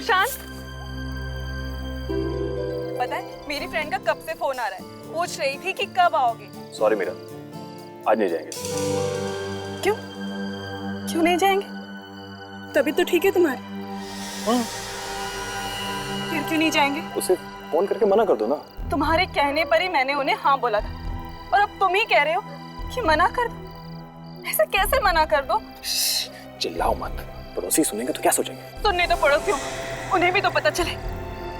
सुशांत, पता है मेरी फ्रेंड का कब से फोन आ रहा है, पूछ रही थी कि कब आओगे। सॉरी मीरा, आज नहीं जाएंगे। क्यों क्यों नहीं जाएंगे? तभी तो ठीक है तुम्हारी। हाँ। फिर क्यों नहीं जाएंगे? उसे फोन करके मना कर दो ना। तुम्हारे कहने पर ही मैंने उन्हें हाँ बोला था, और अब तुम ही कह रहे हो कि मना कर दो। ऐसा कैसे मना कर दो? चिल्लाओ मत, पड़ोसी सुनेंगे तो क्या सोचेंगे? सुनने तो पड़ोसियों, उन्हें भी तो पता चले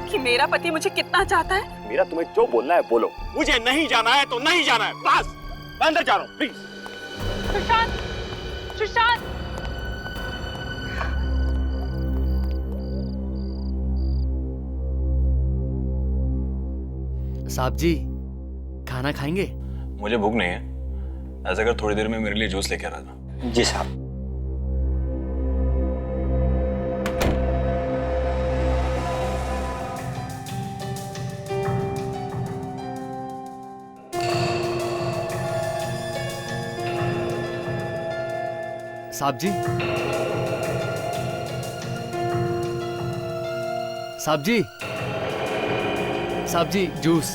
कि मेरा पति मुझे कितना चाहता है। मीरा, तुम्हें जो बोलना है बोलो। मुझे नहीं जाना है तो नहीं जाना है, बस। मैं अंदर जा रहा हूँ, प्लीज। सुशांत, सुशांत, साहब जी, खाना खाएंगे? मुझे भूख नहीं है। ऐसा कर थोड़ी देर में मेरे लिए जूस लेके आ रहा था। जी साहब। साहब जी, साहब जी, साहब जी, जूस।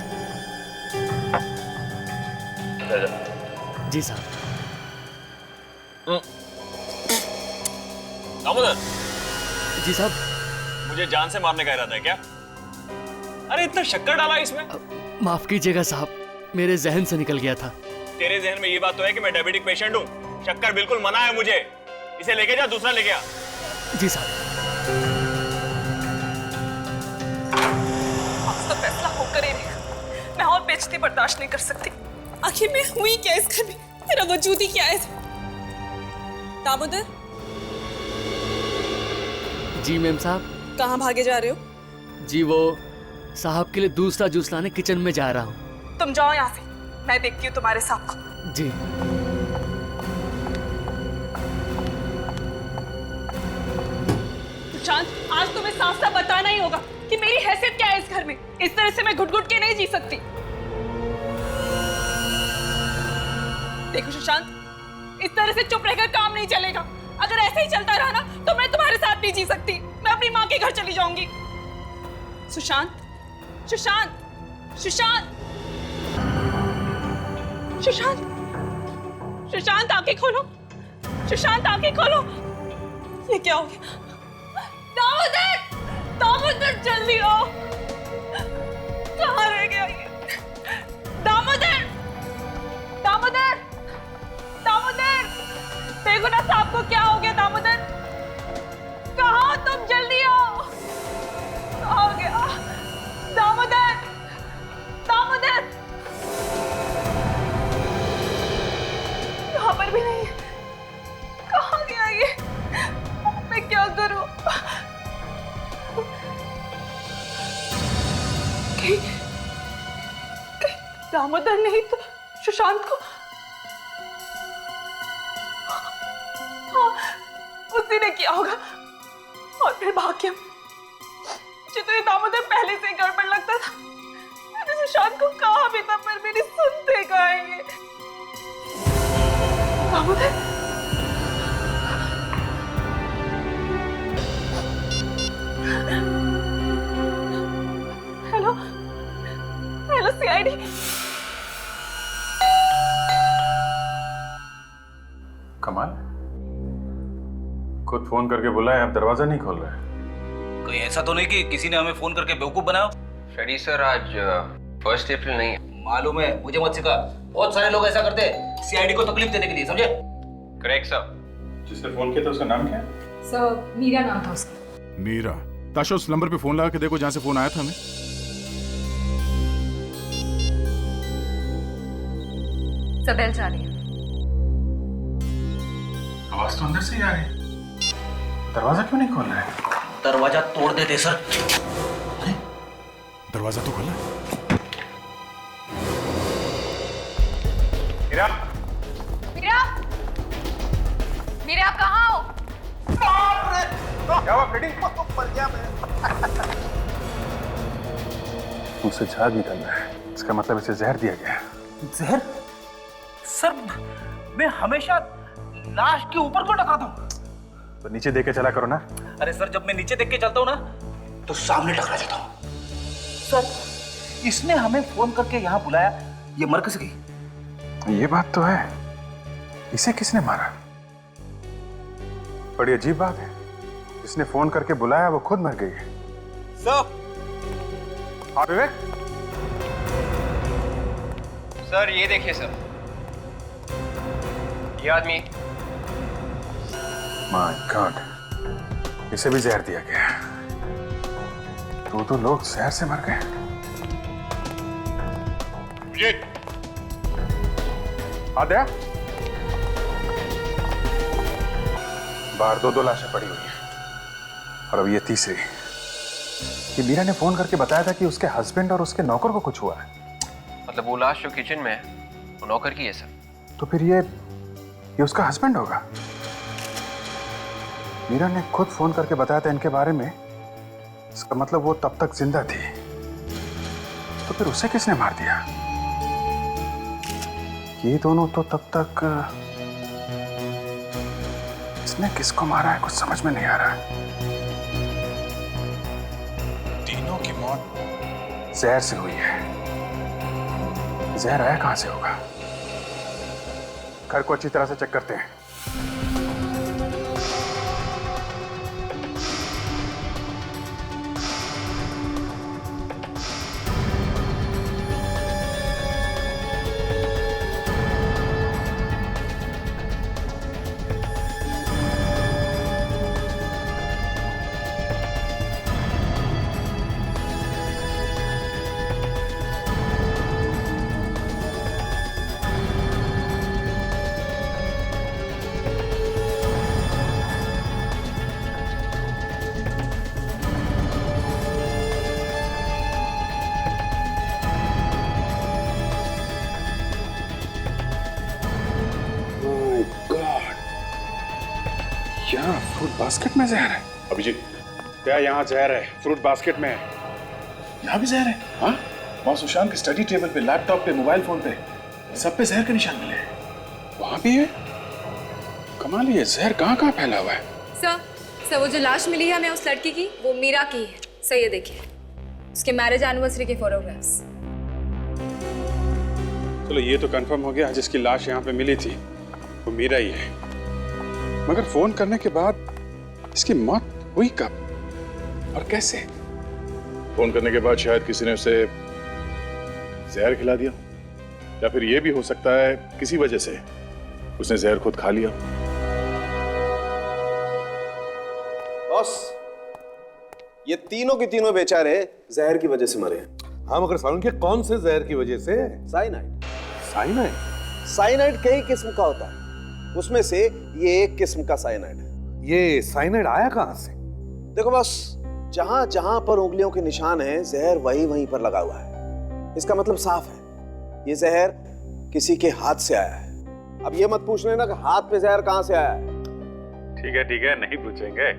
जी साहब। दामोदर, जी साहब। मुझे जान से मारने का इरादा है क्या? अरे इतना शक्कर डाला इसमें। माफ कीजिएगा साहब, मेरे जहन से निकल गया था। तेरे जहन में ये बात तो है कि मैं डायबिटिक पेशेंट हूँ। शक्कर बिल्कुल मना है मुझे। इसे लेके जा, दूसरा लेके आ। जी साहब। आज तो फैसला होकर ही रहेगा। मैं और बेइज्जती बर्दाश्त नहीं कर सकती। आखिर मैं हुई क्या इस घर में? तेरा वजूद ही क्या है? दामोदर, जी मैम साहब। कहाँ भागे जा रहे हो? जी वो साहब के लिए दूसरा जूस लाने किचन में जा रहा हूँ। तुम जाओ यहाँ से, मैं देखती हूँ तुम्हारे साहब को। जी। सुशांत, आज तुम्हें साफ साफ बताना ही होगा कि मेरी हैसियत क्या है इस घर में। इस तरह से मैं घुट घुट के नहीं जी सकती। देखो सुशांत, इस तरह से चुप रहकर काम नहीं चलेगा। अगर ऐसे ही चलता रहा ना तो मैं तुम्हारे साथ नहीं जी सकती। मैं अपनी माँ के घर चली जाऊंगी। सुशांत, सुशांत, सुशांत, सुशांत, सुशांत, आंखें खोलो। सुशांत, आंखें खोलो। ये क्या हो गया? दामोदर, दामोदर, जल्दी आओ। कहाँ रह गया ये? दामोदर, दामोदर, दामोदर, देखो ना साहब को क्या हो गया। दामोदर, कहाँ हो तुम? जल्दी आओ। कहाँ हो गया? दामोदर, दामोदर, यहाँ पर भी नहीं है। कहाँ गया ये? मैं क्या करूं? कहीं दामोदर नहीं तो सुशांत को। हाँ, उसी ने किया होगा। और फिर भाग्यम, मुझे तो ये दामोदर पहले से ही गड़बड़ लगता था। मैंने सुशांत को कहा भी था, पर मेरी सुनते कहाँ है ये? Damodar, hello, hello CID. कमाल, खुद फोन करके बुलाए, आप दरवाजा नहीं खोल रहे। कहीं ऐसा तो नहीं कि किसी ने हमें फोन करके बेवकूफ बनाया? फ्रेडी सर, आज 1 अप्रैल नहीं है। मालूम है, मुझे मत सिखा। बहुत सारे लोग ऐसा करते हैं सीआईडी को तकलीफ देने के लिए, समझे? Correct sir. जिसने फोन किया था उसका नाम क्या है? सर, मीरा नाम था उसका। मीरा। ताशा, उस नंबर पे फोन लगा के देखो जहां से फोन आया था हमें। सब बेल जा रही है। आवाज तो अंदर से ही आ रही है। दरवाजा क्यों नहीं खोल रहा है? दरवाजा तोड़ देते सर। अरे, दरवाजा तो खोला। मीरा, मीरा, मीरा, आप कहाँ हो? क्या हुआ फ्रेडी? मर गया मैं। मुझसे झाग निकल रहा है, इसका मतलब इसे जहर दिया गया। जहर? सर, मैं हमेशा लाश के ऊपर को टकाता हूँ। तो नीचे देके चला करो ना। अरे सर, जब मैं नीचे देख के चलता हूँ ना तो सामने टकरा जाता हूं। सर, इसने हमें फोन करके यहां बुलाया, ये मर कैसे गई? ये बात तो है, इसे किसने मारा? बड़ी अजीब बात है, जिसने फोन करके बुलाया वो खुद मर गई है। सर, हाँ विवेक, सर ये देखिए सर, ये आदमी। माय गॉड, इसे भी जहर दिया गया। तो लोग जहर से मर गए। आद्या, बाहर दो लाशें पड़ी हुई हैं और अब ये तीसरी। कि मीरा ने फोन करके बताया था कि उसके हस्बैंड और उसके नौकर को कुछ हुआ है। मतलब वो लाश जो किचन में है वो नौकर की है सर। तो फिर ये उसका हस्बैंड होगा। मीरा ने खुद फोन करके बताया था इनके बारे में, इसका मतलब वो तब तक जिंदा थी। तो फिर उसे किसने मार दिया? ये दोनों तो तब तक, इसने किसको मारा है कुछ समझ में नहीं आ रहा। तीनों की मौत जहर से हुई है। जहर आया कहां से होगा? घर को अच्छी तरह से चेक करते हैं। क्या फ्रूट बास्केट में जहर है? अभिजीत, क्या यहाँ जहर है? फ्रूट बास्केट में है। यहाँ भी जहर है? हाँ, वहाँ सुशांत के स्टडी टेबल पे, लैपटॉप पे, मोबाइल फोन पे, सब पे जहर के निशान मिले हैं। वहाँ भी है? कमाल, ये जहर कहाँ फैला हुआ है? सर वो जो लाश मिली है हमें उस लड़की की, वो मीरा की है। सर ये देखिए, उसके मैरिज एनिवर्सरी के फोटोग्राफ्स। चलो ये तो कंफर्म हो गया, जिसकी लाश यहाँ पे मिली थी वो मीरा ही है। मगर फोन करने के बाद इसकी मौत हुई कब और कैसे? फोन करने के बाद शायद किसी ने उसे जहर खिला दिया, या फिर यह भी हो सकता है किसी वजह से उसने जहर खुद खा लिया। बॉस, ये तीनों के तीनों बेचारे जहर की वजह से मरे हैं। हाँ, मगर सालून के कौन से जहर की वजह से? साइनाइड। साइनाइड? साइनाइड कई किस्म का होता है, उसमें से ये एक किस्म का साइनाइड है। ये साइनाइड आया कहां से? देखो बस, जहां जहां पर उंगलियों के निशान हैं, जहर वहीं वहीं पर लगा हुआ है। इसका मतलब साफ है, ये जहर किसी के हाथ से आया है। अब ये मत पूछ लेना कि हाथ पे जहर कहां से आया है। ठीक है, नहीं पूछेंगे।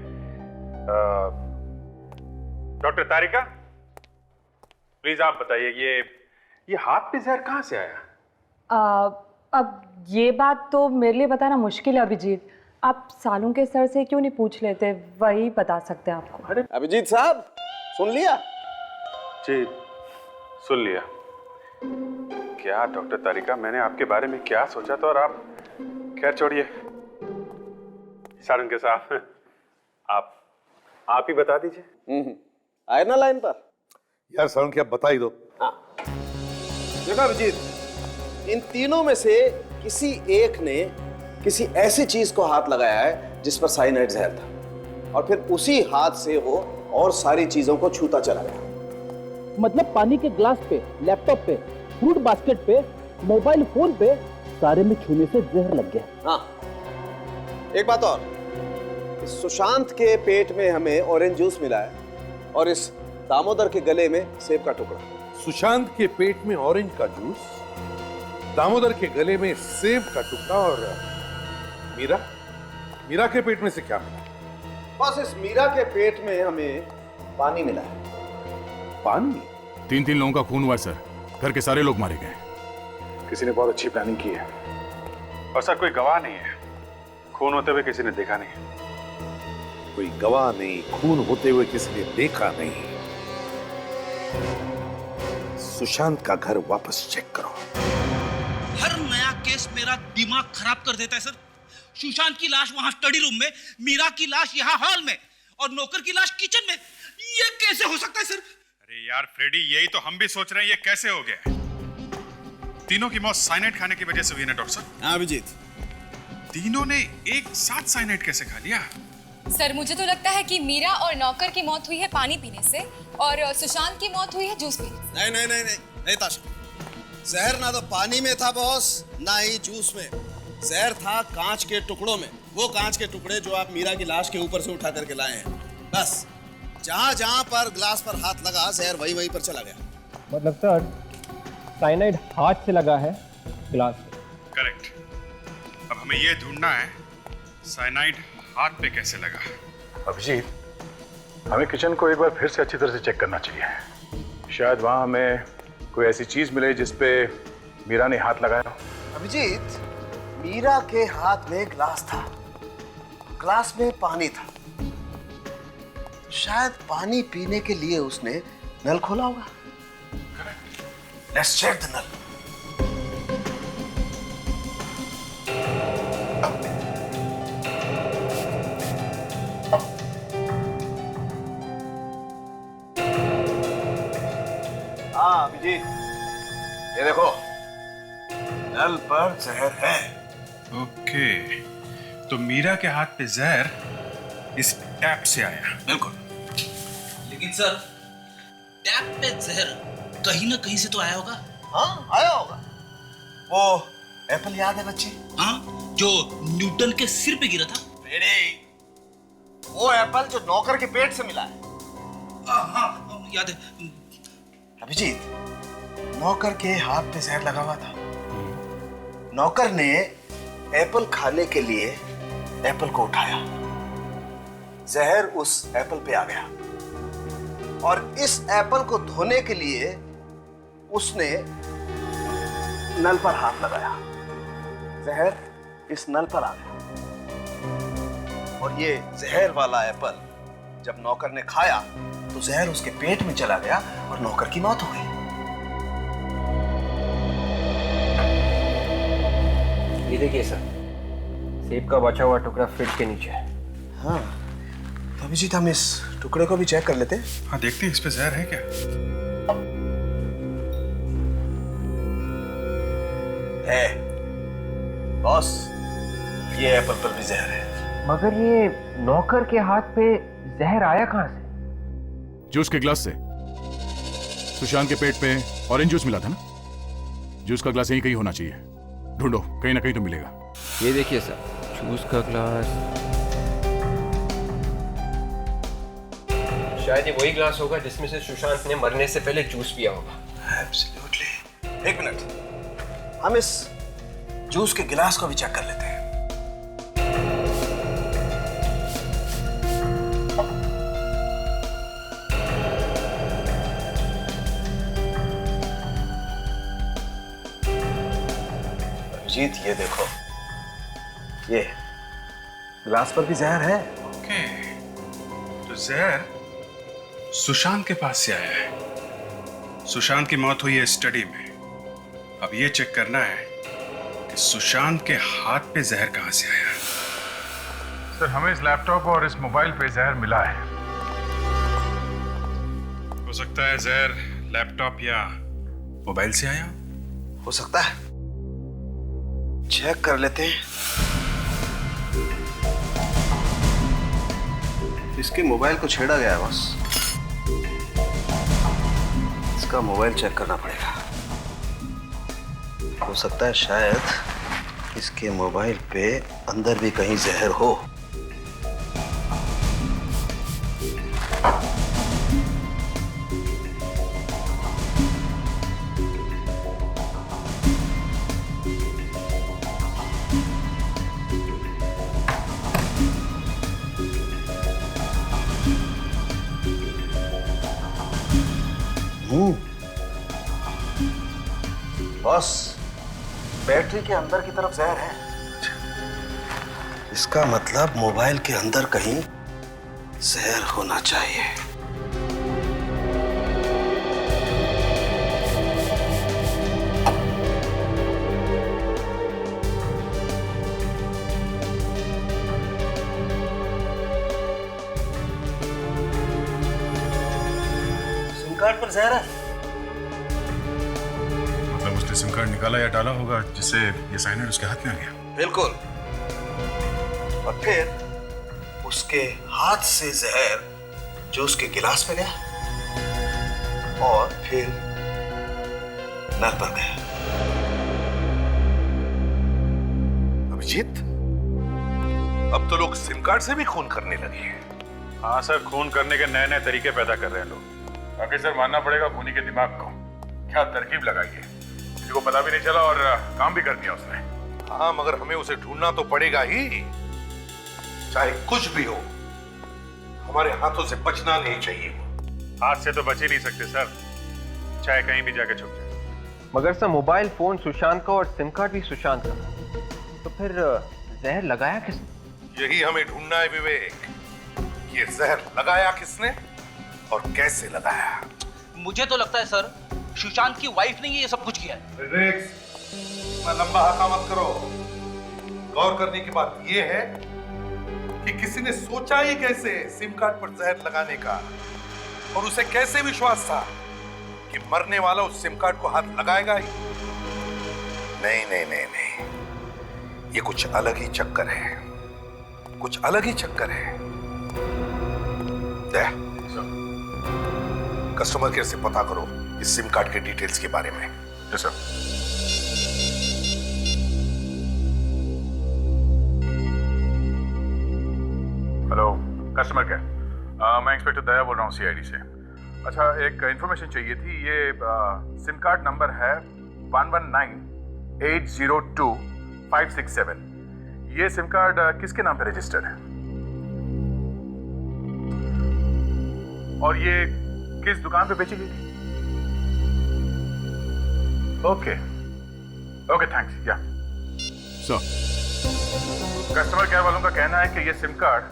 डॉक्टर तारिका, प्लीज आप बताइए, ये हाथ पे जहर कहां से आया? अब ये बात तो मेरे लिए बताना मुश्किल है अभिजीत। आप सालू के सर से क्यों नहीं पूछ लेते, वही बता सकते हैं आपको। अरे अभिजीत साहब, सुन लिया? जी सुन लिया। क्या डॉक्टर तारिका, मैंने आपके बारे में क्या सोचा था और आप, खैर छोड़िए। सारंग के साथ आप ही बता दीजिए। आए ना लाइन पर? यार सालून की आप बता ही दो। देखो अभिजीत, इन तीनों में से किसी एक ने किसी ऐसी चीज को हाथ लगाया है जिस पर साइनाइड जहर था, और फिर उसी हाथ से वो और सारी चीजों को छूता चला गया। मतलब पानी के ग्लास पे, लैपटॉप पे, फ्रूट बास्केट पे, मोबाइल फोन पे, सारे में छूने से जहर लग गया। हाँ, एक बात और, इस सुशांत के पेट में हमें ऑरेंज जूस मिला है और इस दामोदर के गले में सेब का टुकड़ा। सुशांत के पेट में ऑरेंज का जूस, दामोदर के गले में सेब का टुकड़ा, और मीरा के पेट में से क्या मिला? बस इस मीरा के पेट में हमें पानी मिला है। पानी? 3 लोगों का खून हुआ सर, घर के सारे लोग मारे गए। किसी ने बहुत अच्छी प्लानिंग की है, और सर कोई गवाह नहीं है, खून होते हुए किसी ने देखा नहीं। कोई गवाह नहीं, खून होते हुए किसी ने देखा नहीं। सुशांत का घर वापस चेक करो। हर नया केस मेरा दिमाग खराब कर देता है सर। सुशांत की लाश वहां स्टडी रूम में, मीरा की लाश यहाँ हॉल में और नौकर की लाश किचन में। ये कैसे हो सकता है सर? अरे यार फ्रेडी, यही तो हम भी सोच रहे हैं, ये कैसे हो गया? तीनों की मौत साइनाइड खाने की वजह से हुई ना डॉक्टर साहब? हाँ अभिजीत, तीनों ने एक साथ साइनाइड कैसे खा लिया? सर मुझे तो लगता है कि मीरा और नौकर की मौत हुई है पानी पीने से और सुशांत की मौत हुई है जूस पीने से। नहीं नहीं नहीं नहीं नहीं ताशा, जहर ना तो पानी में था बॉस, ना ही जूस में। जहर था कांच के टुकड़ों में, वो कांच के टुकड़े जो आप मीरा की लाश के ऊपर से उठा करके लाए हैं। बस जहां जहां पर ग्लास पर हाथ लगा, जहर वहीं वहीं पर चला गया। मतलब सर साइनाइड हाथ से लगा है ग्लास पे। करेक्ट। अब हमें ये ढूंढना है साइनाइड हाथ पे कैसे लगा। अभिजीत, हमें किचन को एक बार फिर से अच्छी तरह से चेक करना चाहिए। शायद वहां हमें कोई ऐसी चीज मिले जिसपे मीरा ने हाथ लगाया हो। अभिजीत, मीरा के हाथ में ग्लास था, ग्लास में पानी था। शायद पानी पीने के लिए उसने नल खोला होगा। Let's check the nal. हाँ अभिजीत, ये देखो, नल पर जहर है। ओके, तो मीरा के हाथ पे जहर इस टैप से आया। बिल्कुल। लेकिन सर टैप पे जहर कहीं ना कहीं से तो आया होगा। हाँ आया होगा। वो एप्पल याद है बच्चे? हाँ, जो न्यूटन के सिर पे गिरा था। वो एप्पल जो नौकर के पेट से मिला है। हाँ याद है। अभिजीत, नौकर के हाथ पे जहर लगा हुआ था। नौकर ने एप्पल खाने के लिए एप्पल को उठाया, जहर उस एप्पल पे आ गया और इस एप्पल को धोने के लिए उसने नल पर हाथ लगाया, जहर इस नल पर आ गया और ये जहर वाला एप्पल जब नौकर ने खाया तो जहर उसके पेट में चला गया और नौकर की मौत हो गई। ये देखिए सर, सेब का बचा हुआ टुकड़ा फ्रिज के नीचे है। हाँ, तो अभिजीत हम इस टुकड़े को भी चेक कर लेते हैं। हाँ देखते हैं इस पे जहर है क्या। है बॉस, ये एप्पल पर भी जहर है। मगर ये नौकर के हाथ पे जहर आया कहां से? जूस के ग्लास से। सुशांत के पेट पे ऑरेंज जूस मिला था ना, जूस का ग्लास यहीं कहीं होना चाहिए। ढूंढो, कहीं ना कहीं तो मिलेगा। ये देखिए सर, जूस का ग्लास। शायद ये वही ग्लास होगा जिसमें से सुशांत ने मरने से पहले जूस पिया होगा। एब्सोल्युटली। एक मिनट, हम इस जूस के गिलास को भी चेक कर लेते हैं। अभिजीत ये देखो, ये ग्लास पर भी जहर है। ओके, तो जहर सुशांत के पास से आया है। सुशांत की मौत हुई है स्टडी में। अब ये चेक करना है कि सुशांत के हाथ पे जहर कहां से आया। सर, हमें इस लैपटॉप और इस मोबाइल पे जहर मिला है। हो सकता है जहर लैपटॉप या मोबाइल से आया। हो सकता है, चेक कर लेते हैं। इसके मोबाइल को छेड़ा गया है बस, इसका मोबाइल चेक करना पड़ेगा। हो सकता है शायद इसके मोबाइल पे अंदर भी कहीं जहर हो। बॉस, बैटरी के अंदर की तरफ जहर है। इसका मतलब मोबाइल के अंदर कहीं जहर होना चाहिए। सिम कार्ड पर जहर है? मतलब उसने सिम कार्ड निकाला या डाला होगा जिससे ये साइनाइड उसके हाथ में आ गया। बिल्कुल। और फिर उसके हाथ से जहर जूस के गिलास में गया और फिर नल पर गया। अभिजीत, अब तो लोग सिम कार्ड से भी खून करने लगे हैं। हाँ सर, खून करने के नए नए तरीके पैदा कर रहे हैं लोग। बाकी सर मानना पड़ेगा खूनी के दिमाग को, क्या तरकीब लगाई है। किसी को पता भी नहीं चला और काम भी कर दिया उसने। हाँ, मगर हमें उसे ढूंढना तो पड़ेगा ही। चाहे कुछ भी हो, हमारे हाथों से बचना नहीं चाहिए। हाथ से तो बच ही नहीं सकते सर, चाहे कहीं भी जाके छुप जाए। मगर सर मोबाइल फोन सुशांत का और सिम कार्ड भी सुशांत का, तो फिर जहर लगाया किसने? यही हमें ढूंढना है विवेक। ये जहर लगाया किसने और कैसे लगाया? मुझे तो लगता है सर सुशांत की वाइफ ने ये सब कुछ किया है। विवेक, इतना लंबा हका मत करो। गौर करने की बात यह है कि किसी ने सोचा ही कैसे सिम कार्ड पर जहर लगाने का, और उसे कैसे विश्वास था कि मरने वाला उस सिम कार्ड को हाथ लगाएगा ही? नहीं नहीं नहीं नहीं, ये कुछ अलग ही चक्कर है, कुछ अलग ही चक्कर है। कस्टमर केयर से पता करो इस सिम कार्ड के डिटेल्स के बारे में। Yes sir. Hello customer care, मैं इंस्पेक्टर दया बोल रहा हूँ सीआईडी से। अच्छा, एक इंफॉर्मेशन चाहिए थी। ये सिम कार्ड नंबर है 1198025567। ये सिम कार्ड किसके नाम पे रजिस्टर्ड है और ये किस दुकान पे बेची गई थी? Okay okay, thanks. या सर, कस्टमर केयर वालों का कहना है कि ये सिम कार्ड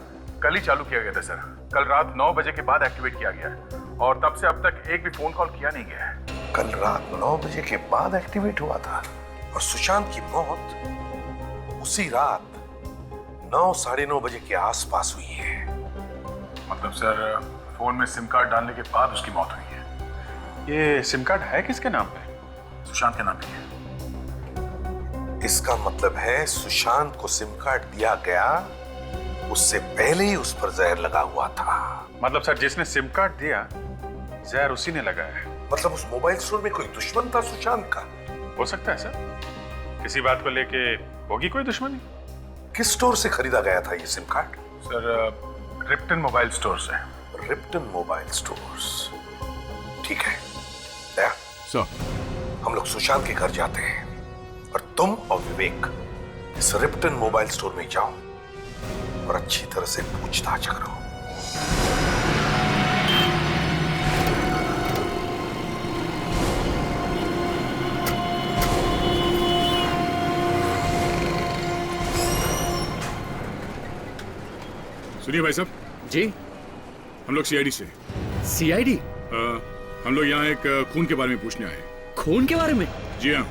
कल ही चालू किया गया था सर। कल रात 9 बजे के बाद एक्टिवेट किया गया है और तब से अब तक एक भी फोन कॉल किया नहीं गया है। कल रात 9 बजे के बाद एक्टिवेट हुआ था और सुशांत की मौत उसी रात 9 साढ़े 9 बजे के आसपास हुई है। मतलब सर फोन में सिम कार्ड डालने के बाद उसकी मौत हुई है। ये सिम कार्ड है किसके नाम पे? सुशांत के नाम पे है। इसका मतलब है सुशांत को सिम कार्ड दिया गया, उससे पहले ही उस पर जहर लगा हुआ था। मतलब सर जिसने सिम कार्ड दिया जहर उसी ने लगाया है। मतलब उस मोबाइल स्टोर में कोई दुश्मन था सुशांत का? हो सकता है सर, किसी बात को लेके होगी कोई दुश्मनी। किस स्टोर से खरीदा गया था ये SIM card? Sir Ripton mobile store से। रिप्टन मोबाइल स्टोर्स, ठीक है। दया सर, हम लोग सुशांत के घर जाते हैं और तुम और विवेक इस रिप्टन मोबाइल स्टोर में जाओ और अच्छी तरह से पूछताछ करो। सुनिए भाई साहब। जी, हम लोग सीआईडी से। सीआईडी? हम लोग यहाँ एक खून के बारे में पूछने आए। खून के बारे में? जी हाँ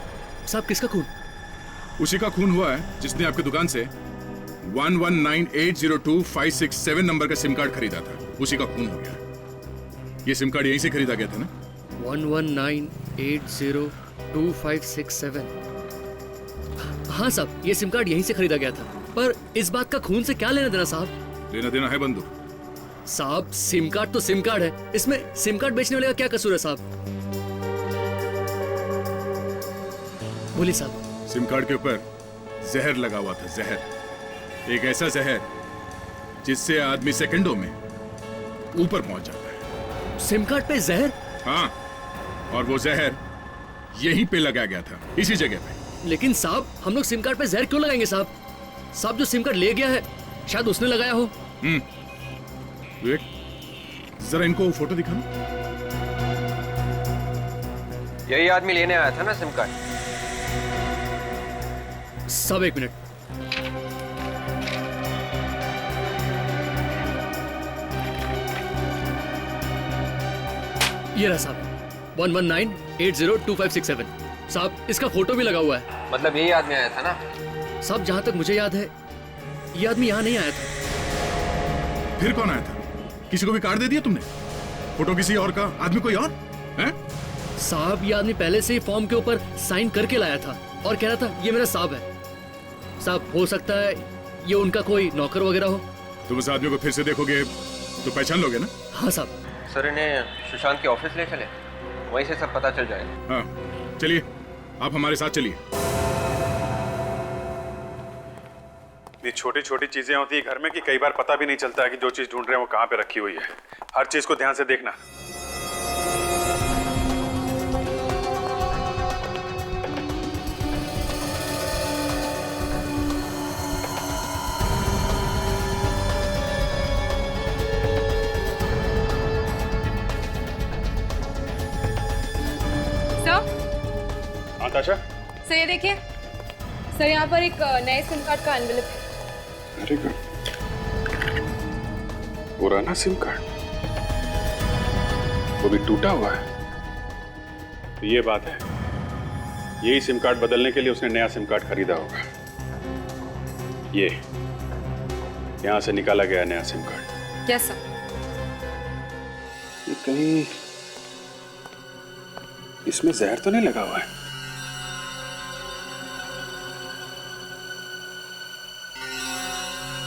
साहब, किसका खून? उसी का खून हुआ है जिसने आपकी दुकान से 1198025567 नंबर का सिम कार्ड खरीदा था। उसी का खून हो गया। ये सिम कार्ड यहीं से खरीदा गया था ना? 1198025567। हाँ साहब, ये सिम कार्ड यहीं से खरीदा गया था। पर इस बात का खून से क्या लेना देना साहब? लेना देना है बंधु साहब। सिम कार्ड तो सिम कार्ड है, इसमें सिम कार्ड बेचने वाले का क्या कसूर है साहब? बोलिए साहब। सिम कार्ड के ऊपर जहर लगा हुआ था। जहर, एक ऐसा जहर जिससे आदमी सेकंडों में ऊपर पहुंच जाता है। सिम कार्ड पे जहर? हाँ, और वो जहर यहीं पे लगाया गया था, इसी जगह पे। लेकिन साहब, हम लोग सिम कार्ड पे जहर क्यों लगाएंगे साहब? साहब, जो सिम कार्ड ले गया है शायद उसने लगाया हो। विवेक, जरा इनको फोटो दिखाना। यही आदमी लेने आया था ना सिम कार्ड? सब एक मिनट। ये रहा साहब, 119802567। साहब इसका फोटो भी लगा हुआ है। मतलब यही आदमी आया था ना? साहब जहाँ तक मुझे याद है ये आदमी यहाँ नहीं आया था। फिर कौन आया था? किसी को भी कार्ड दे दिया तुमने? फोटो किसी और का, आदमी कोई और है? साहब ये आदमी पहले से ही फॉर्म के ऊपर साइन करके लाया था और कह रहा था ये मेरा साहब है। साहब हो सकता है ये उनका कोई नौकर वगैरह हो। तुम उस आदमी को फिर से देखोगे तो पहचान लोगे ना? हाँ साहब। सर इन्हें सुशांत के ऑफिस ले चले, वहीं से सब पता चल जाएगा। हाँ चलिए, आप हमारे साथ चलिए। ये छोटी छोटी चीजें होती है घर में कि कई बार पता भी नहीं चलता है कि जो चीज ढूंढ रहे हैं वो कहाँ पे रखी हुई है। हर चीज को ध्यान से देखना। हाँ ताशा। सर ये देखिए सर, यहाँ पर एक नए सिम कार्ड का एनवेलप है। Very good. पुराना सिम कार्ड, वो भी टूटा हुआ है। तो ये बात है, यही सिम कार्ड बदलने के लिए उसने नया सिम कार्ड खरीदा होगा। ये यहां से निकाला गया नया सिम कार्ड। Yes sir. ये कहीं इसमें जहर तो नहीं लगा हुआ है?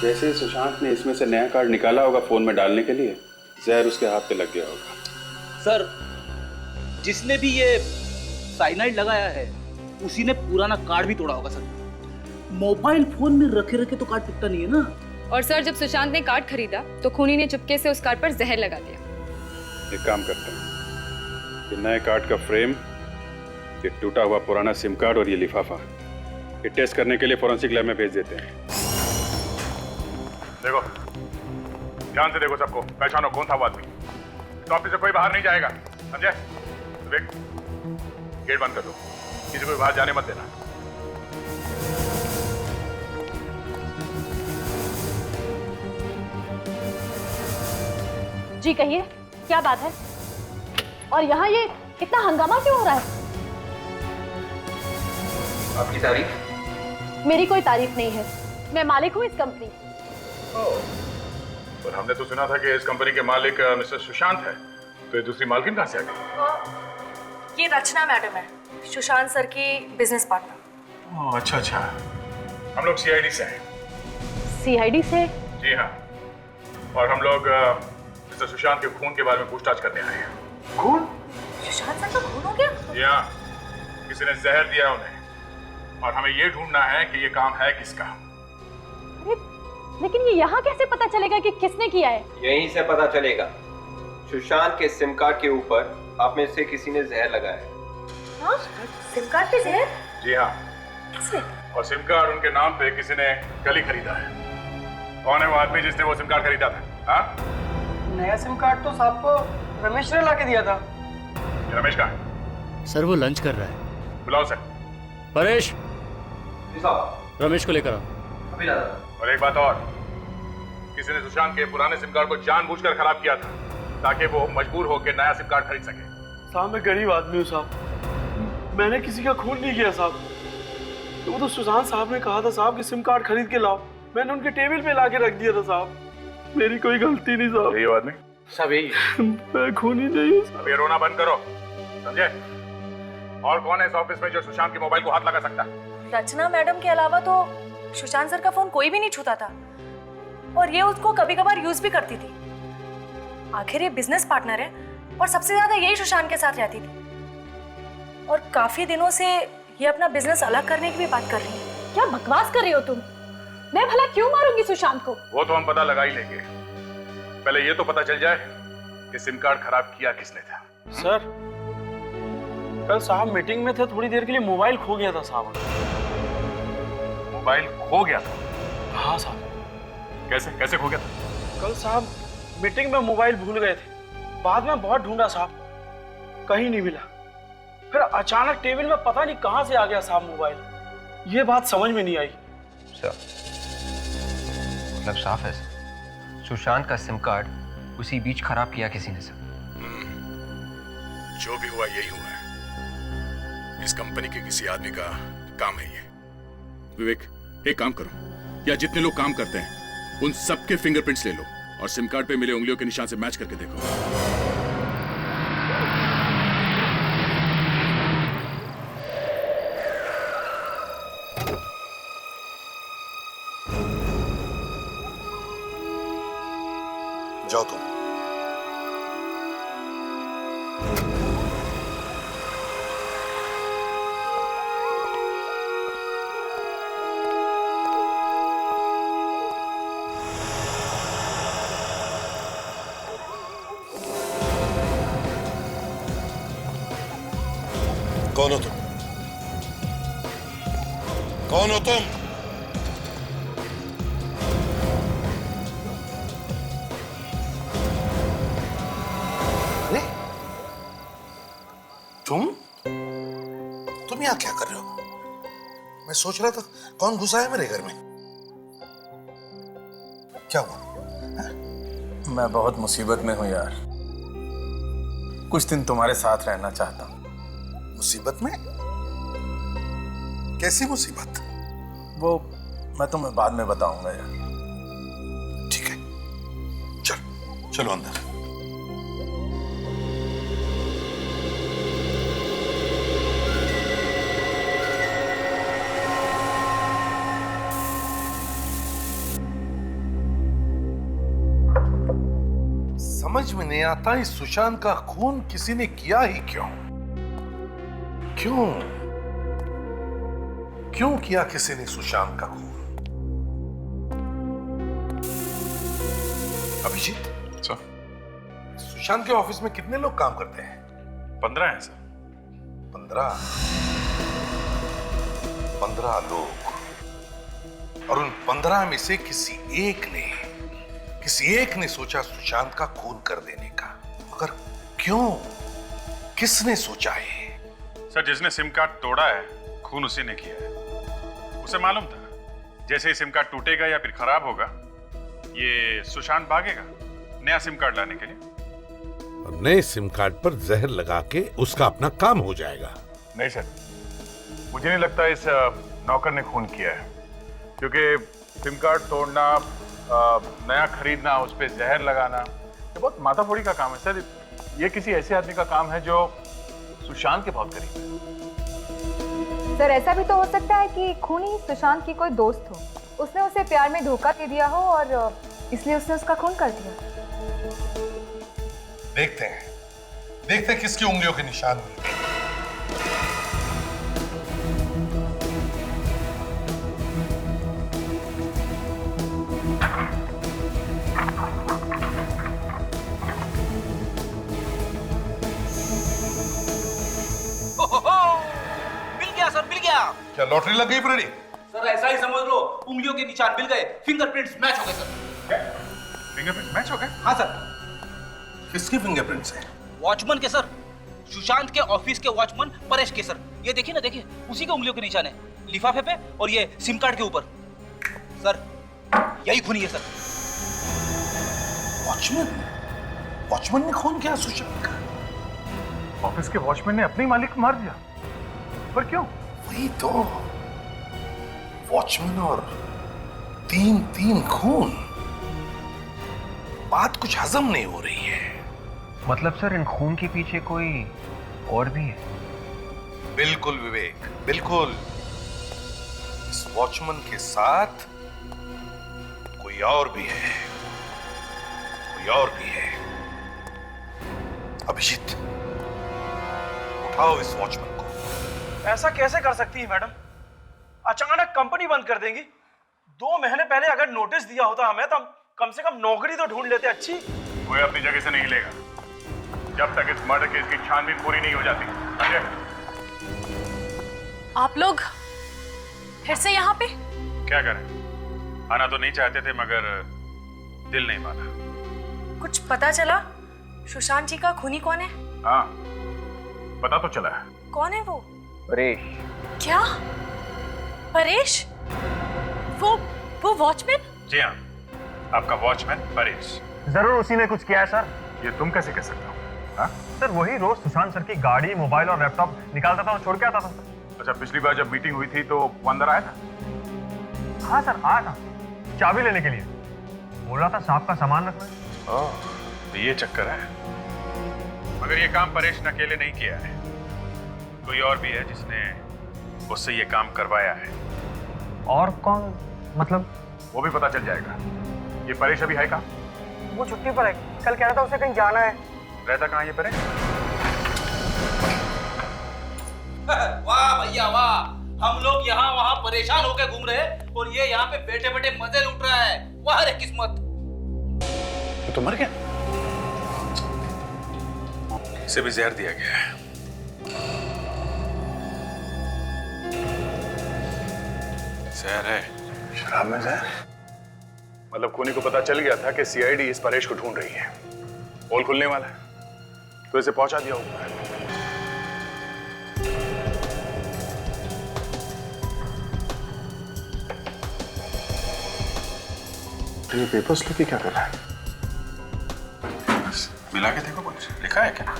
जैसे सुशांत ने इसमें से नया कार्ड निकाला होगा फोन में डालने के लिए, जहर उसके हाथ पे लग गया होगा। सर जिसने भी ये साइनाइड लगाया है उसी ने पुराना कार्ड भी तोड़ा होगा सर। मोबाइल फोन में रखे रखे तो कार्ड टूटता नहीं है ना। और सर जब सुशांत ने कार्ड खरीदा तो खूनी ने चुपके से उस कार्ड पर जहर लगा दिया। एक काम करते हैं, ये नए कार्ड का फ्रेम, ये टूटा हुआ पुराना सिम कार्ड और ये लिफाफा, ये टेस्ट करने के लिए फॉरेंसिक लैब में भेज देते हैं। देखो, ध्यान से देखो सबको, पहचानो कौन था वो आदमी। तो ऑफिस से कोई बाहर नहीं जाएगा, समझे? विक, गेट बंद कर दो, किसी को भी बाहर जाने मत देना। जी कहिए, क्या बात है? और यहाँ ये इतना हंगामा क्यों हो रहा है? आपकी तारीफ? मेरी कोई तारीफ नहीं है, मैं मालिक हूँ इस कंपनी। पर हमने तो सुना था कि इस कंपनी के मालिक मिस्टर सुशांत है, तो ये दूसरी मालकिन कहाँ से आ गई? ये रचना मैडम है, सुशांत सर की बिजनेस पार्टनर। ओह अच्छा अच्छा, हम लोग सीआईडी से हैं। सीआईडी से? जी हाँ, और हम लोग मिस्टर सुशांत के खून के बारे में पूछताछ करने आए हैं। खून? सुशांत सर का खून हो गया? जी हाँ, किसी ने जहर दिया उन्हें, और हमें ये ढूंढना है कि ये काम है किसका। अरे लेकिन ये यहाँ कैसे पता चलेगा कि किसने किया है? यहीं से पता चलेगा। सुशांत के सिम कार्ड के ऊपर आप में से किसी ने जहर लगाया है। हाँ? सिम कार्ड पे जहर? जी हाँ। किसने? और सिम कार्ड उनके नाम पे किसी ने कल ही खरीदा है। कौन है वो आदमी जिसने वो सिम कार्ड खरीदा था? हाँ? नया सिम कार्ड तो साहब को रमेश ने ला के दिया था। रमेश कहाँ है? सर वो लंच कर रहा है। बुलाओ सर। परेश, जी साहब। रमेश को लेकर आओ। अभी लाता। और एक बात और, किसी ने सुशांत के पुराने सिम कार्ड को जानबूझकर खराब किया था ताकि वो मजबूर होकर नया सिम कार्ड खरीद सके। साहब मैं गरीब आदमी हूँ साहब, मैंने किसी का खून नहीं किया साहब। तो वो तो सुशांत साहब ने कहा था साहब कि सिम कार्ड खरीद के लाओ, मैंने उनके टेबल पे ला के रख दिया था साहब। मेरी कोई गलती नहीं साहब। यही आदमी? सब यही। मैं खूनी नहीं हूँ। अब ये रोना बंद करो, समझे? और कौन है इस ऑफिस में जो सुशांत के मोबाइल को हाथ लगा सकता है? रचना मैडम के अलावा तो सुशांत सर का फोन कोई भी नहीं छूता था, और ये उसको कभी कभार यूज भी करती थी। आखिर ये बिजनेस पार्टनर है और सबसे ज्यादा यही सुशांत के साथ रहती थी, और काफी दिनों से ये अपना बिजनेस अलग करने की भी बात कर रही है। क्या बकवास कर रही हो तुम? मैं भला क्यों मारूंगी सुशांत को? वो तो हम पता लगा ही लेंगे, पहले ये तो पता चल जाए कि सिम कार्ड खराब किया किसने था। सर कल साहब मीटिंग में थे, थोड़ी देर के लिए मोबाइल खो गया था साहब। मोबाइल खो गया था? हाँ साहब। कैसे कैसे खो गया था? कल साहब मीटिंग में मोबाइल भूल गए थे, बाद में बहुत ढूंढा साहब, कहीं नहीं मिला। फिर अचानक टेबल में पता नहीं कहां से आ गया साहब मोबाइल। ये बात समझ में नहीं आई। मतलब साफ है, सुशांत का सिम कार्ड उसी बीच खराब किया किसी ने सर। जो भी हुआ यही हुआ है। इस कंपनी के किसी आदमी का काम है ये। विवेक, एक काम करो, या जितने लोग काम करते हैं उन सबके फिंगरप्रिंट्स ले लो और सिम कार्ड पे मिले उंगलियों के निशान से मैच करके देखो। जाओ तुम। कौन हो तुम? कौन हो तुम? तुम यहाँ क्या कर रहे हो? मैं सोच रहा था कौन घुसा है मेरे घर में। क्या हुआ? मैं बहुत मुसीबत में हूं यार। कुछ दिन तुम्हारे साथ रहना चाहता हूं। मुसीबत में? कैसी मुसीबत? वो मैं तुम्हें बाद में बताऊंगा यार। ठीक है, चलो अंदर। समझ में नहीं आता इस सुशांत का खून किसी ने किया ही क्यों? क्यों किया किसी ने सुशांत का खून? अभिजीत सर, सुशांत के ऑफिस में कितने लोग काम करते हैं? 15 हैं सर। 15 लोग, और उन 15 में से किसी एक ने सोचा सुशांत का खून कर देने का। मगर क्यों? किसने सोचा है? सर, जिसने सिम कार्ड तोड़ा है खून उसी ने किया है। उसे मालूम था जैसे ही सिम कार्ड टूटेगा या फिर खराब होगा ये सुशांत भागेगा नया सिम कार्ड लाने के लिए। और नए सिम कार्ड पर जहर लगा के उसका अपना काम हो जाएगा। नहीं सर, मुझे नहीं लगता इस नौकर ने खून किया है, क्योंकि सिम कार्ड तोड़ना, नया खरीदना, उस पर जहर लगाना ये बहुत माथाफोड़ी का काम है सर। ये किसी ऐसे आदमी का काम है जो सुशांत के बहुत करीब है। सर, ऐसा भी तो हो सकता है कि खूनी सुशांत की कोई दोस्त हो, उसने उसे प्यार में धोखा दे दिया हो और इसलिए उसने उसका खून कर दिया। देखते हैं किसकी उंगलियों के निशान मिलते हैं। मिल गया। क्या लॉटरी लग गई फ्रेडी? सर ऐसा ही समझ लो, उंगलियों के निशान मिल गए, फिंगरप्रिंट्स मैच हो गए सर। फिंगरप्रिंट मैच हो गए? हाँ सर। किसके फिंगरप्रिंट्स हैं? वॉचमैन के सर, सुशांत के ऑफिस के वॉचमैन परेश के सर। ये देखिए ना, देखिए उसी के उंगलियों के निशान है, लिफाफे पे और ये सिम कार्ड के ऊपर। सर यही खूनी है सर। वॉचमैन ने खून किया सुशांत का? ऑफिस के वॉचमैन ने अपने मालिक को मार दिया? पर क्यों? वही तो, वॉचमैन और तीन खून। बात कुछ हजम नहीं हो रही है। मतलब सर इन खून के पीछे कोई और भी है? बिल्कुल विवेक, बिल्कुल। इस वॉचमैन के साथ कोई और भी है, अभिजीत, उठाओ इस वॉचमैन को। ऐसा कैसे कर सकती है मैडम? अचानक कंपनी बंद कर देंगी? 2 महीने पहले अगर नोटिस दिया होता हमें तो हम कम से कम नौकरी तो ढूंढ लेते। अच्छी, कोई अपनी जगह से नहीं हिलेगा जब तक इस मर्डर केस की छानबीन पूरी नहीं हो जाती। अजय, आप लोग फिर से यहाँ पे? क्या करें, आना तो नहीं चाहते थे मगर दिल नहीं माना। कुछ पता चला सुशांत जी का खूनी कौन है? हाँ, पता तो चला है। कौन है वो? परेश। क्या? परेश? वो वॉचमैन? जी हाँ, आपका वॉचमैन परेश। जरूर उसी ने कुछ किया है सर। ये तुम कैसे कह सकते हो? हाँ? सर वही रोज सुशांत सर की गाड़ी, मोबाइल और लैपटॉप निकालता था और छोड़ के आता था। अच्छा, पिछली बार जब मीटिंग हुई थी तो वो अंदर आया था? हाँ सर आया था, चाबी लेने के लिए। बोल रहा था साहब का सामान रखना है। तो ये चक्कर है। मगर ये काम परेश ने अकेले नहीं किया है, कोई और भी है जिसने उससे ये काम करवाया है। और कौन? मतलब वो भी पता चल जाएगा। ये परेश अभी है कहाँ? वो छुट्टी पर है, कल कह रहा था उसे कहीं जाना है। रहता कहाँ ये परेश? वाह भैया वाह, हम लोग यहाँ वहाँ परेशान होकर घूम रहे हैं और ये यहाँ पे बैठे बैठे मजे लूट रहा है। वाह रे किस्मत। तो मर गया? इसे भी जहर दिया गया है। जहर है। शराब में जहर? मतलब खूनी को पता चल गया था कि सीआईडी इस परेश को ढूंढ रही है, पोल खुलने वाला है, तो इसे पहुंचा दिया ऊपर। तो ये पेपर्स लेके क्या कर रहा है? बस मिला के देखो, कुछ लिखा है क्या?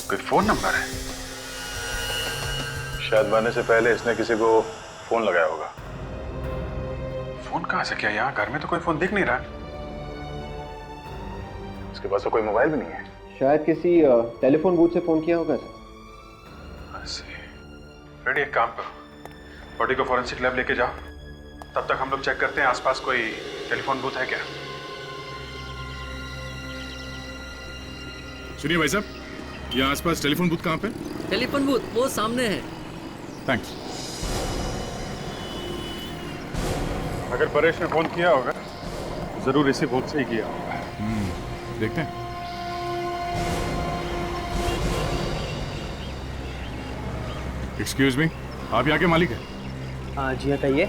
कोई फोन नंबर है? शायद मरने से पहले इसने किसी को फोन लगाया होगा। फोन कहां से? क्या यहाँ घर में तो कोई फोन दिख नहीं रहा। इसके पास तो कोई मोबाइल भी नहीं है। शायद किसी टेलीफोन बूथ से फोन किया होगा सर। रेडी, एक काम करो, बॉडी को फॉरेंसिक लैब लेके जाओ, तब तक हम लोग चेक करते हैं आसपास कोई टेलीफोन बूथ है क्या। सुनिए भाई साहब, यहाँ आसपास टेलीफोन बूथ कहाँ पे? टेलीफोन बूथ वो सामने है। थैंक्स। अगर परेश ने फोन किया होगा जरूर इसी बूथ से ही किया होगा। देखते हैं। एक्सक्यूज मी, आप यहाँ के मालिक हैं? हाँ जी हाँ, कहिए।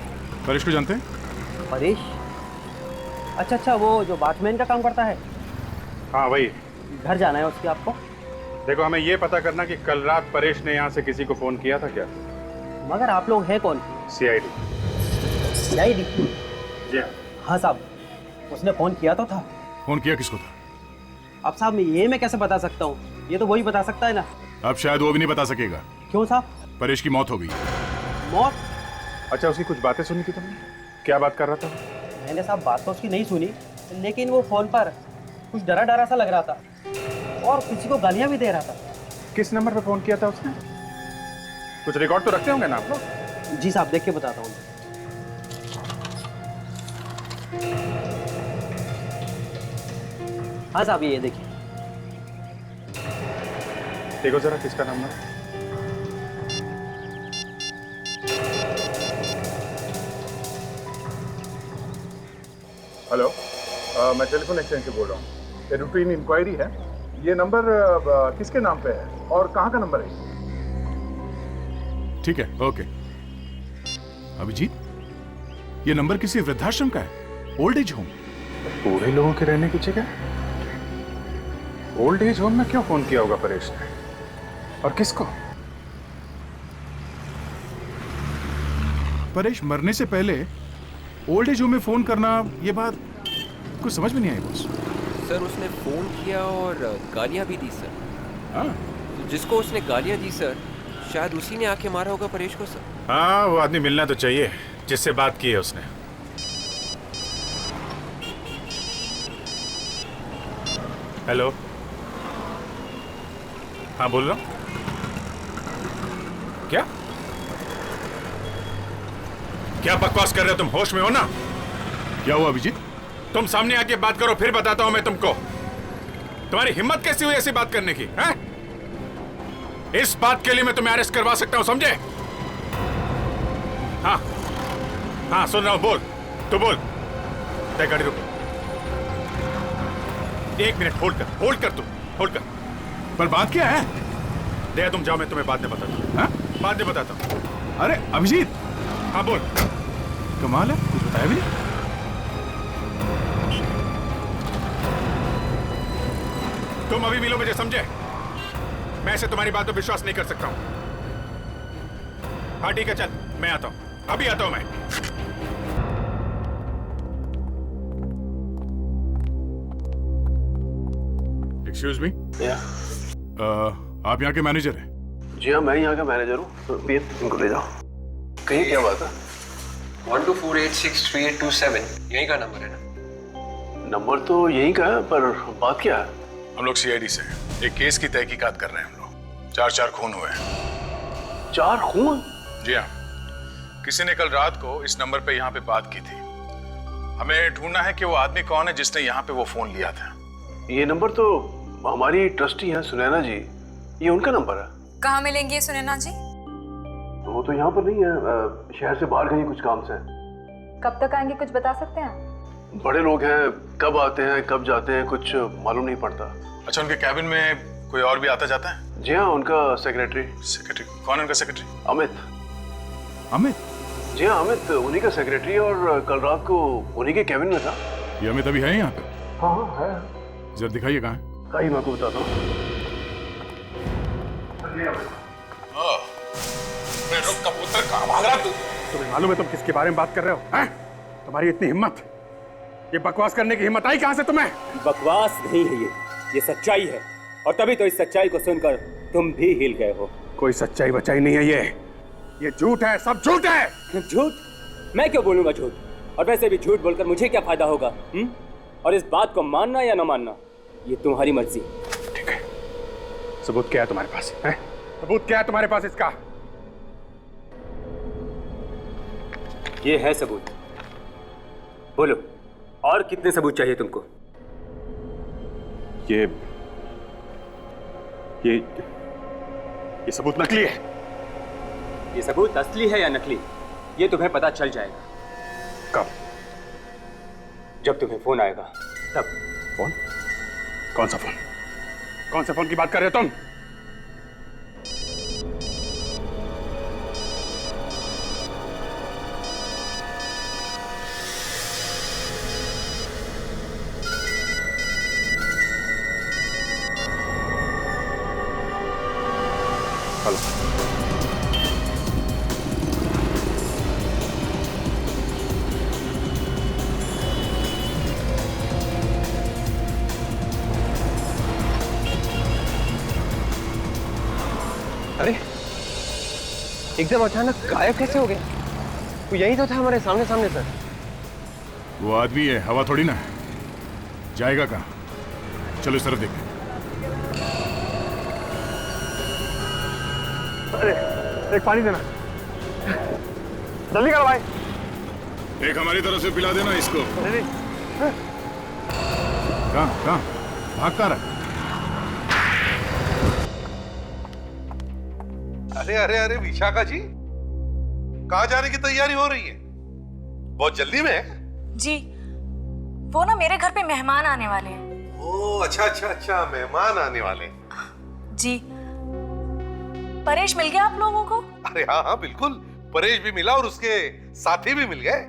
परेश को जानते हैं? परेश? अच्छा, वो जो वॉचमैन का काम करता है। हाँ वही। घर जाना है उसके आपको? देखो, हमें ये पता करना कि कल रात परेश ने यहाँ से किसी को फोन किया था क्या? मगर आप लोग हैं कौन? सीआईडी। सीआईडी? जी हाँ साहब, उसने फोन किया तो था। फोन किया किसको था? अब साहब ये मैं कैसे बता सकता हूँ, ये तो वही बता सकता है ना। अब शायद वो भी नहीं बता सकेगा। क्यों साहब? परेश की मौत हो गई। मौत? अच्छा, उसकी कुछ बातें सुनी थी तुमने? क्या बात कर रहा था? मैंने साहब बात तो उसकी नहीं सुनी, लेकिन वो फोन पर कुछ डरा डरा सा लग रहा था और किसी को गालियां भी दे रहा था। किस नंबर पे फोन किया था उसने? कुछ रिकॉर्ड तो रखते होंगे ना आप लोग? जी साहब, देख के बताता हूँ। हाँ साहब, ये देखिए। देखो जरा किसका नंबर है। हेलो, मैं टेलीफोन एक्सचेंज से बोल रहा हूँ। ये रूटीन इंक्वायरी है। ये नंबर किसके नाम पे है और कहाँ का नंबर है? ठीक है, ओके। अभिजीत, ये नंबर किसी वृद्धाश्रम का है, ओल्ड एज होम। बूढ़े लोगों के रहने की जगह ओल्ड एज होम में क्यों फोन किया होगा परेश ने? और किसको? परेश मरने से पहले ओल्ड एज होम में फोन करना, ये बात कुछ समझ में नहीं आई बॉस। सर उसने फोन किया और गालियां भी दी सर। हाँ? जिसको उसने गालियां दी सर, शायद उसी ने आके मारा होगा परेश को सर। हाँ, वो आदमी मिलना तो चाहिए जिससे बात की है उसने। हेलो, हाँ बोल रहा हूँ। क्या क्या बकवास कर रहे हो तुम? होश में हो ना? क्या हुआ अभिजीत? तुम सामने आके बात करो, फिर बताता हूं मैं तुमको। तुम्हारी हिम्मत कैसी हुई ऐसी बात करने की? हैं? इस बात के लिए मैं तुम्हें अरेस्ट करवा सकता हूं, समझे? हाँ हाँ, सुन रहा हूं, बोल। तू बोल। दे गाड़ी रुको। 1 मिनट होल्ड कर तू, होल्ड कर। पर बात क्या है? दे, तुम जाओ, मैं तुम्हें बाद में बताता हूँ। हाँ, बाद में बताता हूँ। अरे अभिजीत। हाँ बोल। कमाल है, कुछ बताया भी नहीं। तुम अभी मिलो मुझे, समझे? मैं ऐसे तुम्हारी बात पर विश्वास नहीं कर सकता हूं। हाँ ठीक है, चल मैं आता हूं। अभी आता हूं मैं। एक्सक्यूज मी, आप यहाँ के मैनेजर हैं? जी हाँ, मैं यहाँ का मैनेजर हूँ। इनको ले जाओ। कहीं क्या बात है? 1248632827 यही का नंबर है ना? नंबर तो यही का है, पर बात क्या है? हम लोग सीआईडी से एक केस की तहकीकात कर रहे हैं। हम लोग 4 खून हुए हैं। 4 खून? जी हाँ। किसी ने कल रात को इस नंबर पे यहाँ पे बात की थी। हमें ढूंढना है कि वो आदमी कौन है जिसने यहाँ पे वो फोन लिया था। ये नंबर तो हमारी ट्रस्टी है सुनैना जी, ये उनका नंबर है। कहाँ मिलेंगे ये सुनैना जी? वो तो यहाँ पर नहीं है, शहर से बाहर गई कुछ काम से। कब तक आएंगे, कुछ बता सकते हैं? बड़े लोग हैं, कब आते हैं कब जाते हैं कुछ मालूम नहीं पड़ता। अच्छा, उनके कैबिन में कोई और भी आता जाता है? जी हाँ, उनका सेक्रेटरी। सेक्रेटरी कौन है उनका सेक्रेटरी? अमित। अमित? जी हाँ, अमित उन्हीं का सेक्रेटरी, और कल रात को उन्हीं के कैबिन में था। ये अमित अभी है यहाँ पे? हाँ हाँ है। जरा दिखाइए कहाँ है। कहीं मैं आपको बताता हूँ। कबूतर कहाँ भाग रहा तू? तुम्हें मालूम है तुम किसके बारे में बात कर रहे हो? हैं? तुम्हारी इतनी हिम्मत, ये बकवास करने की हिम्मत आई कहाँ से तुम्हें? बकवास नहीं है ये सच्चाई है, और तभी तो इस सच्चाई को सुनकर तुम भी हिल गए हो। कोई सच्चाई बचाई नहीं है, ये झूठ है, सब झूठ है। झूठ? मैं क्यों बोलूंगा झूठ? और वैसे भी झूठ बोलकर मुझे क्या फायदा होगा? और इस बात को मानना या न मानना ये तुम्हारी मर्जी। ठीक है, सबूत क्या है तुम्हारे पास? है? सबूत क्या है तुम्हारे पास इसका? ये है सबूत। बोलो, और कितने सबूत चाहिए तुमको? ये सबूत नकली है। ये सबूत असली है या नकली, ये तुम्हें पता चल जाएगा। कब? जब तुम्हें फोन आएगा तब। फोन? कौन सा फोन? कौन से फोन की बात कर रहे हो तुम? अरे एकदम अचानक गायब कैसे हो गया? वो यही तो था हमारे सामने सामने सर। वो आदमी है, हवा थोड़ी ना है। जाएगा कहाँ? चलो इस तरफ देखें। अरे एक पानी देना, जल्दी करो भाई। एक हमारी तरफ से पिला देना इसको। कहाँ भागता रहा? अरे अरे अरे विशाखा जी, कहाँ जाने की तैयारी हो रही है? बहुत जल्दी में है? जी, वो ना मेरे घर पे मेहमान आने वाले हैं। ओह अच्छा अच्छा अच्छा, मेहमान आने वाले। जी, परेश मिल गया आप लोगों को? अरे हाँ हाँ बिल्कुल, परेश भी मिला और उसके साथी भी मिल गए।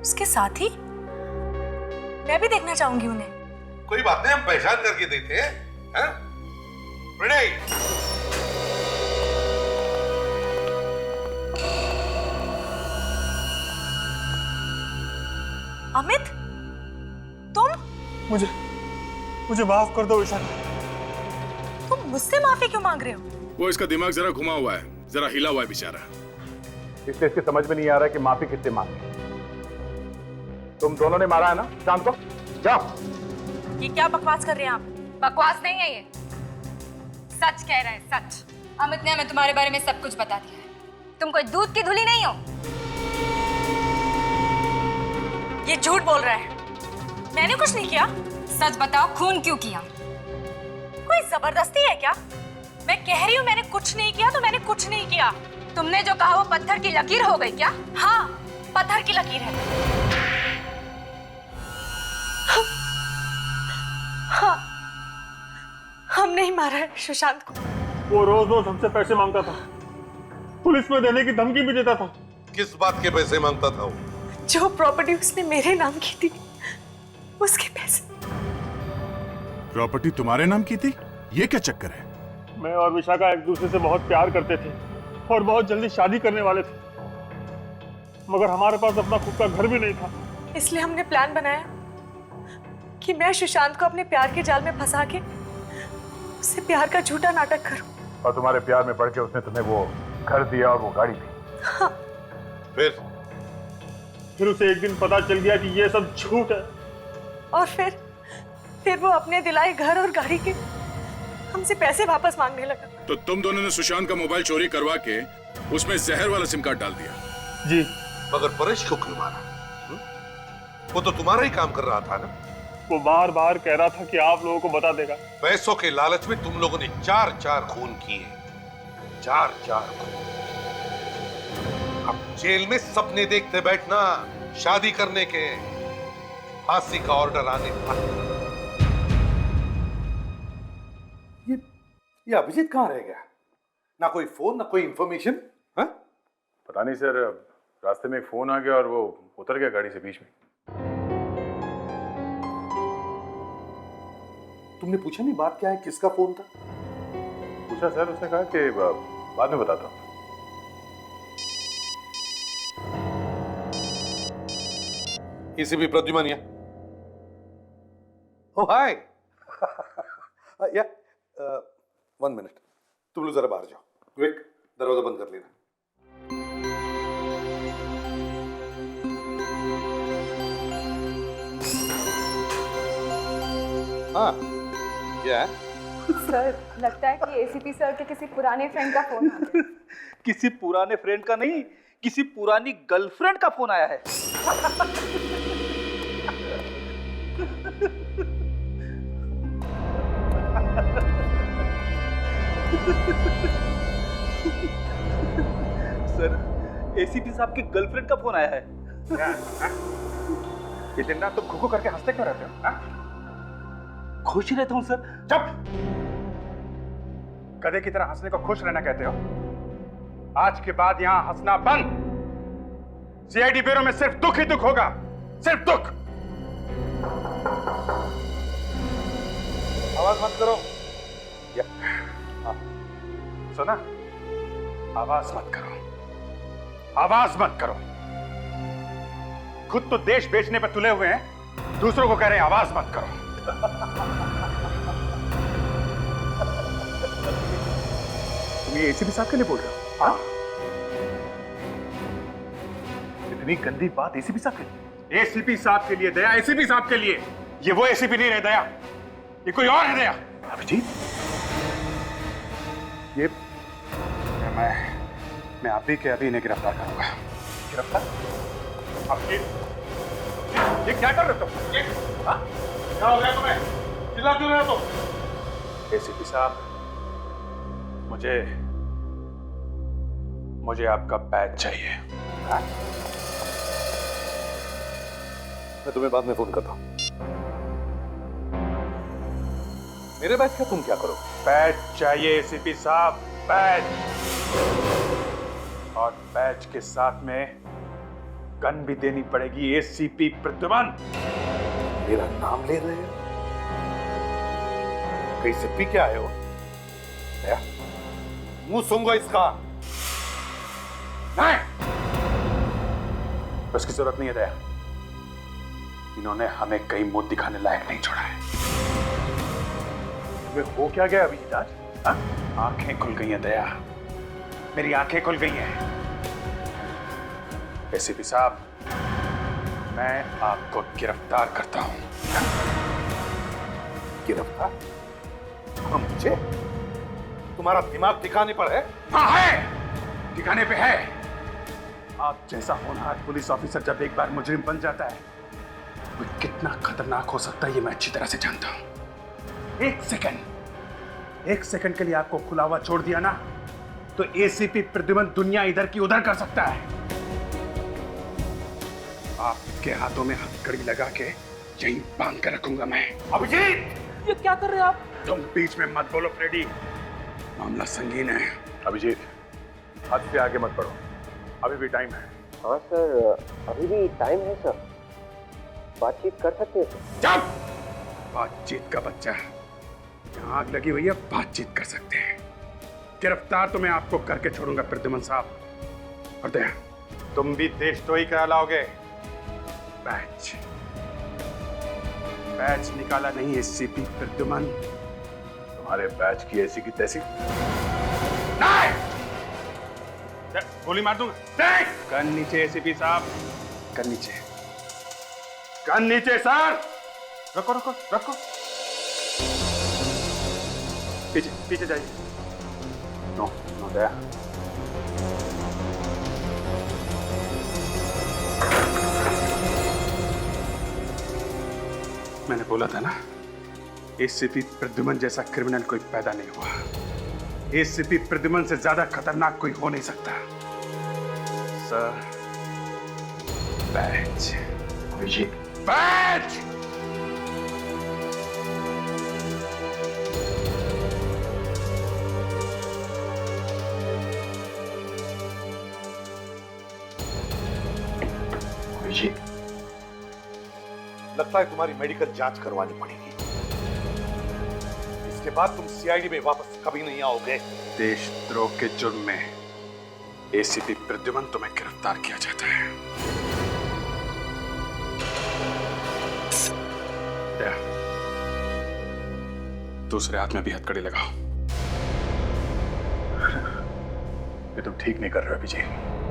उसके साथी? मैं भी देखना चाहूंगी उन्हें। कोई बात नहीं, हम पहचान करके देते हैं। प्रणय, अमित, तुम? मुझे माफ कर दो विशाखा। तुम मुझसे माफी क्यों मांग रहे हो? वो इसका दिमाग जरा घुमा हुआ है, जरा हिला हुआ है बेचारा। इसलिए इसके समझ में नहीं आ रहा कि माफी किससे मांगे। तुम दोनों ने मारा है ना चांद को? जाओ। ये क्या बकवास कर रहे हैं आप? बकवास नहीं है ये, सच कह रहे हैं, सच। अमित ने हमें तुम्हारे बारे में सब कुछ बता दिया है। तुम कोई दूध की धुली नहीं हो। ये झूठ बोल रहा है, मैंने कुछ नहीं किया। सच बताओ, खून क्यों किया? कोई जबरदस्ती है क्या? मैं कह रही हूँ मैंने कुछ नहीं किया तो मैंने कुछ नहीं किया। तुमने जो कहा वो पत्थर की लकीर हो गई क्या? हाँ, पत्थर की लकीर है। हाँ, हमने ही मारा है सुशांत को। वो रोज रोज हमसे पैसे मांगता था, पुलिस में देने की धमकी भी देता था। किस बात के पैसे मांगता था वो? जो प्रॉपर्टी उसने मेरे नाम की थी, उसके पैसे। प्रॉपर्टी तुम्हारे नाम की थी? ये क्या चक्कर है? मैं और विशाखा एक दूसरे से बहुत प्यार करते थे और बहुत जल्दी शादी करने वाले थे। मगर हमारे पास अपना खुद का घर भी नहीं था। इसलिए हमने प्लान बनाया कि मैं सुशांत को अपने प्यार के जाल में फंसा के उससे प्यार का झूठा नाटक करूं। और तुम्हारे प्यार में पड़ के उसने तुम्हें वो घर दिया और वो गाड़ी दी। हाँ। फिर उसे एक दिन पता चल गया कि ये सब झूठ है। और फिर वो अपने दिलाए घर और गाड़ी के हमसे पैसे वापस मांगने लगा। तो तुम दोनों ने सुशांत का मोबाइल चोरी करवा के उसमें जहर वाला सिम कार्ड डाल दिया? जी। मगर परेश को क्यों मारा? वो तो तुम्हारा ही काम कर रहा था ना। वो बार बार कह रहा था कि आप लोगों को बता देगा। पैसों के लालच में तुम लोगों ने 4 खून किए, 4 खून। अब जेल में सपने देखते बैठना, शादी करने के, फांसी का ऑर्डर आने तक। ये अभिजीत कहाँ रह गया? ना कोई फोन ना कोई इंफॉर्मेशन। हाँ? पता नहीं सर, रास्ते में एक फोन आ गया और वो उतर गया गाड़ी से बीच में। तुमने पूछा नहीं बात क्या है, किसका फोन था? पूछा सर, उसने कहा कि बाद में बताता हूँ। एसीपी प्रद्युमन या? ओ हाय। या 1 मिनट, तुम लोग जरा बाहर जाओ। विक, दरवाजा बंद कर लेना। हाँ, क्या है? सर, लगता है कि एसीपी सर के किसी पुराने फ्रेंड का फोन आ गया। किसी पुराने फ्रेंड का नहीं, किसी पुरानी गर्लफ्रेंड का फोन आया है। सर, एसीपी साहब की गर्लफ्रेंड का फोन आया है। ये दिन रात तुम घुघु करके हंसते क्यों रहते हो? खुश ही रहता हूँ सर। चुप! गधे की तरह हंसने को खुश रहना कहते हो? आज के बाद यहां हंसना बंद। सीआईडी ब्यूरो में सिर्फ दुख ही दुख होगा, सिर्फ दुख। आवाज मत करो। सुना? आवाज मत करो, आवाज मत करो। खुद तो देश बेचने पर तुले हुए हैं, दूसरों को कह रहे हैं आवाज मत करो। तुम ये एसीपी साहब के लिए बोल रहे हो? हाँ? इतनी गंदी बात एसीपी साहब के लिए? एसीपी साहब के लिए दया, एसीपी साहब के लिए। ये वो एसीपी नहीं रहे दया, ये कोई और है दया। अभिजीत, ये मैं अभी के अभी इन्हें गिरफ्तार करूंगा। गिरफ्तार? अभिजीत, ये क्या कर रहे तुम? हाँ? क्या हो गया तुम्हें? चिल्ला क्यों रहे हो तुम? एसीपी साहब, मुझे आपका बैच चाहिए। हाँ? मैं तुम्हें बाद में फोन करता हूं। मेरे बैच का तुम क्या करो? बैच चाहिए एसीपी साहब, बैच। और बैच के साथ में गन भी देनी पड़ेगी। एसीपी प्रद्युमन। मेरा नाम ले रहे हो? कहीं से पी के आए हो? मुंह सूंघो इसका। नहीं, उसकी जरूरत नहीं है दया। इन्होंने हमें कहीं मुंह दिखाने लायक नहीं छोड़ा है। तुम्हें हो क्या गया अभिजीत आज? आंखें खुल गई हैं दया, मेरी आंखें खुल गई हैं। एसीपी साहब, मैं आपको गिरफ्तार करता हूं। गिरफ्तार? हाँ, मुझे? तुम्हारा दिमाग ठिकाने पर है? हाँ है, ठिकाने पे है। आप जैसा होनहार पुलिस ऑफिसर जब एक बार मुजरिम बन जाता है, वो कितना खतरनाक हो सकता है ये मैं अच्छी तरह से जानता हूं। एक सेकंड के लिए आपको खुला हुआ छोड़ दिया ना, तो एसीपी प्रद्युमन दुनिया इधर की उधर कर सकता है। आपके हाथों में हथकड़ी लगा के यहीं बांध कर रखूंगा मैं। अभिजीत, ये क्या कर रहे हो आप? तुम बीच में मत बोलो फ्रेडी, मामला संगीन है। अभिजीत, हद से आगे मत बढ़ो, अभी भी टाइम है। हाँ सर, अभी भी टाइम है सर, बातचीत कर सकते हैं सर। चुप! बातचीत का बच्चा, यहाँ आग लगी हुई है, बातचीत कर सकते हैं। गिरफ्तार तो मैं आपको करके छोड़ूंगा प्रद्युमन साहब। और दया, तुम भी देशद्रोही कहलाओगे। बैच बैच निकाला नहीं एसीपी प्रद्युमन। तुम्हारे बैच की ऐसी की तैसी। गोली मार दूंगा। गन नीचे एसीपी साहब, गन नीचे, गन नीचे सर। रखो रखो रखो, पीछे पीछे जाइए। नो नो दया। मैंने बोला था ना, एसीपी प्रद्युमन जैसा क्रिमिनल कोई पैदा नहीं हुआ। एसीपी प्रद्युमन से ज्यादा खतरनाक कोई हो नहीं सकता। Sir, batch batch. लगता है तुम्हारी मेडिकल जांच करवानी पड़ेगी। इसके बाद तुम सीआईडी में वापस कभी नहीं आओगे। देशद्रोह के जुर्म में एसीपी प्रद्युमन तुम्हें गिरफ्तार किया जाता है। दूसरे हाथ में भी हथकड़ी लगाओ। ये तुम ठीक नहीं कर रहे हो विजय।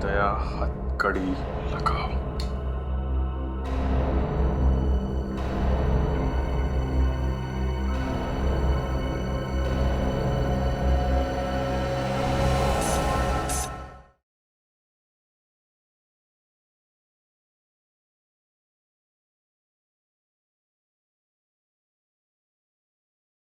दया, हथकड़ी लगाओ।